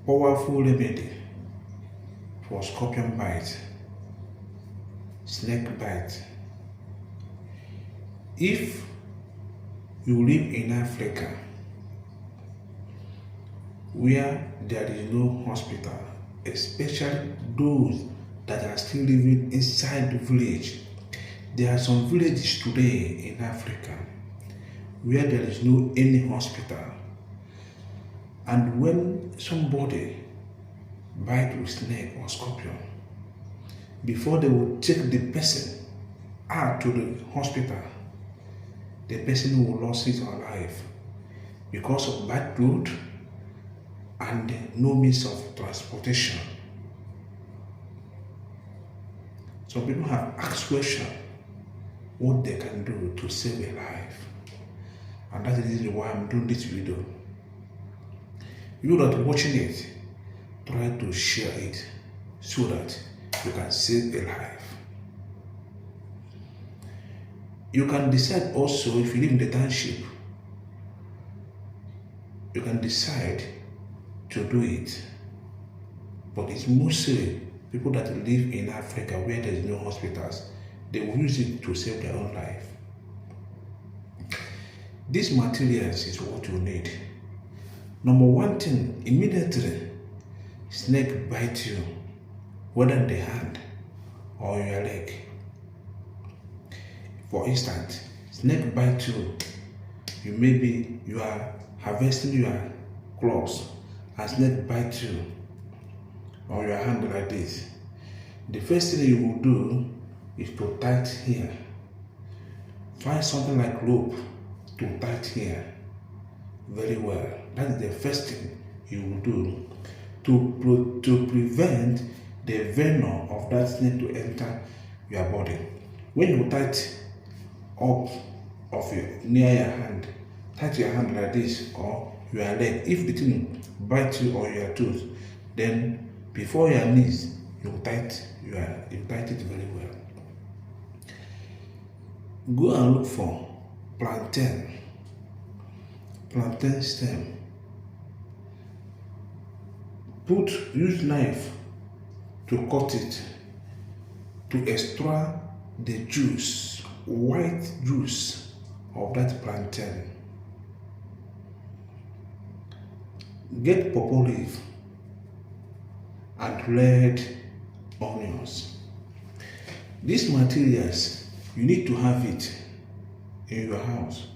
Pøwerful Rëmedy for Scørpion bite, snake bite. If you live in Africa where there is no hospital, especially those that are still living inside the village, there are some villages today in Africa where there is no any hospital, and when somebody bite with snake or scorpion, before they will take the person out to the hospital, the person will lose his or life because of bad road and no means of transportation. Some people have asked questions what they can do to save a life, and that is why I'm doing this video. You that are watching it, try to share it so that you can save a life. You can decide also, if you live in the township, you can decide to do it. But it's mostly people that live in Africa where there is no hospitals, they will use it to save their own life. These materials is what you need. Number one thing, immediately snake bite you, whether in the hand or your leg. For instance, snake bite you, you are harvesting your clothes and snake bite you on your hand like this. The first thing you will do is to tie here. Find something like rope to tie here very well. That is the first thing you will do to prevent the venom of that snake to enter your body. When you tie up of near your hand, tie your hand like this or your leg. If the thing bites you on your toes, then before your knees, you tie it very well. Go and look for plantain stem. Use knife to cut it to extract the juice, white juice of that plantain. Get purple leaf and red onions. These materials, you need to have it in your house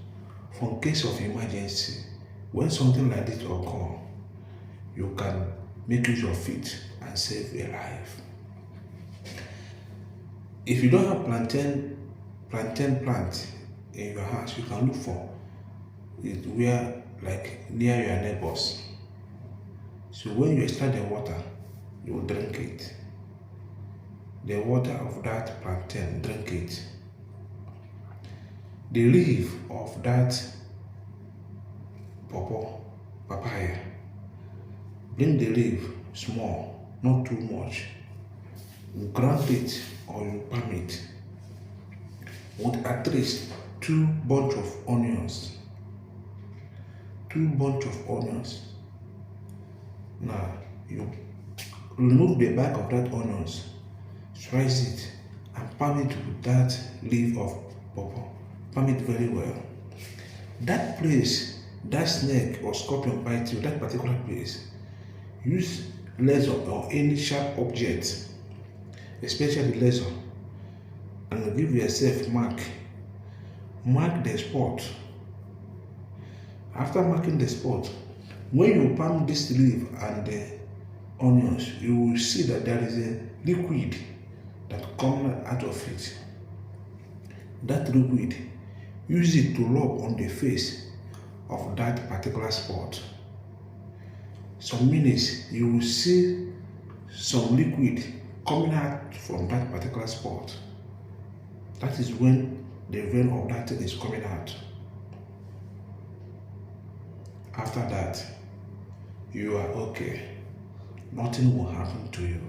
for case of emergency. When something like this occurs, you can make use of it and save a life. If you don't have plantain plant in your house, you can look for it where, like near your neighbors. So when you extract the water, you will drink it. The water of that plantain, drink it. The leaf of that papaya, bring the leaf small, not too much. You grind it or you palm it with at least 2 bunches of onions. 2 bunches of onions. Now you remove the back of that onions, slice it and palm it with that leaf of pawpaw. Palm it very well. That place, that snake or scorpion bite you, that particular place, use laser or any sharp object, especially laser, and give yourself mark the spot. After marking the spot, when you palm this leaf and the onions, you will see that there is a liquid that comes out of it. That liquid, use it to rub on the face of that particular spot. Some minutes, you will see some liquid coming out from that particular spot. That is when the vein of that thing is coming out. After that, you are okay. Nothing will happen to you.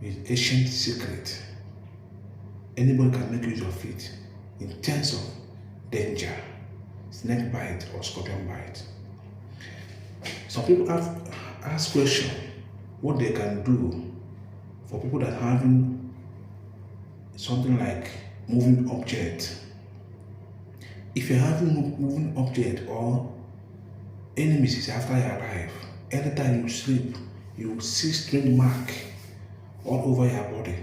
It's ancient secret. Anybody can make use of it in terms of danger, snake bite or scorpion bite. Some people have asked question what they can do for people that are having something like moving object. If you're having moving object or enemies is after your life, anytime you sleep, you will see strange mark all over your body,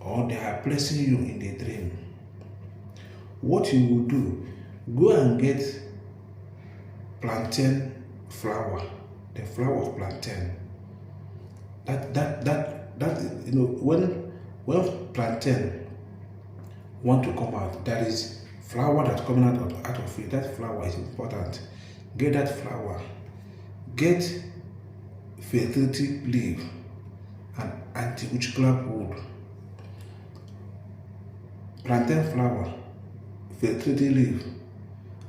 or they are placing you in the dream. What you will do, go and get plantain flower, the flower of plantain. That you know, when plantain want to come out, there is flower that's coming out of it. That flower is important. Get that flower. Get fertility leaf and anti-witchcraft wood. Plantain flower, fertility leaf,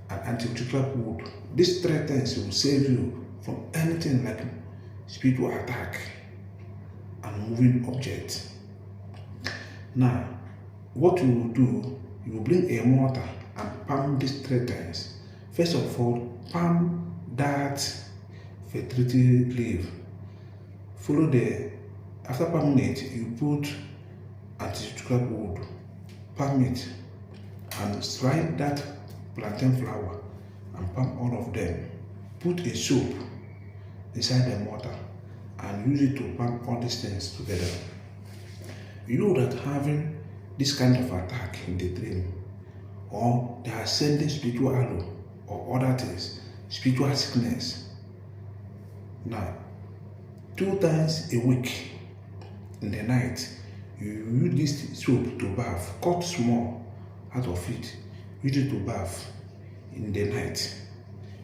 and anti-witchcraft wood. These three things will save you from anything like spiritual attack and moving object. Now, what you will do, you will bring a mortar and palm these three things. First of all, palm that fertility leaf. Follow after palming it, you put anti-witchcraft wood, palm it, and slide that plantain flower and palm all of them. Put a soap inside the mortar and use it to palm all these things together. You that having this kind of attack in the dream, or they are sending spiritual arrow or other things, spiritual sickness. Now, 2 times a week in the night, you use this soap to bath, cut small out of it, use it to bath in the night.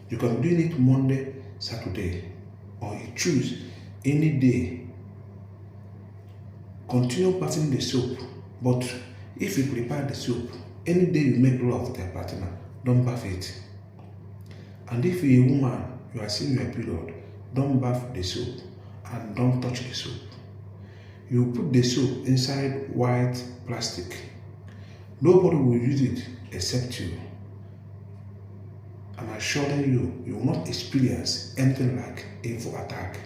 You can do it Monday, Saturday, or you choose any day. Continue bathing the soap, but if you prepare the soap, any day you make love with your partner, don't bath it. And if you're a woman, you are seeing your period, don't bath the soap and don't touch the soap. You put the soap inside white plastic. Nobody will use it except you. I'm assuring you, you will not experience anything like evil attack,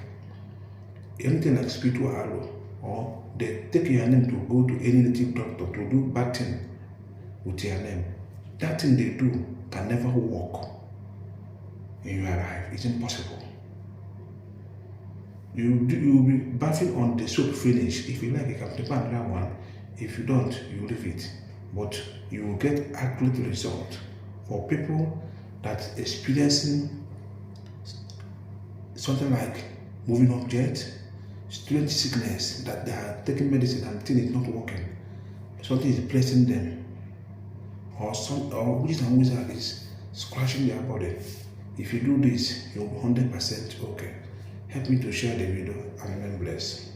anything like spiritual arrow, or they take your name to go to any native doctor to do bad thing with your name. That thing they do can never work in your life. It's impossible. You will be bathing on the soap finish. If you like, you can prepare another one. If you don't, you leave it. But you will get accurate result. For people that experiencing something like moving object, strange sickness, that they are taking medicine and thing is not working, something is pressing them, or witches and wizard is scratching their body. If you do this, you'll be 100% okay. Help me to share the video and remain blessed.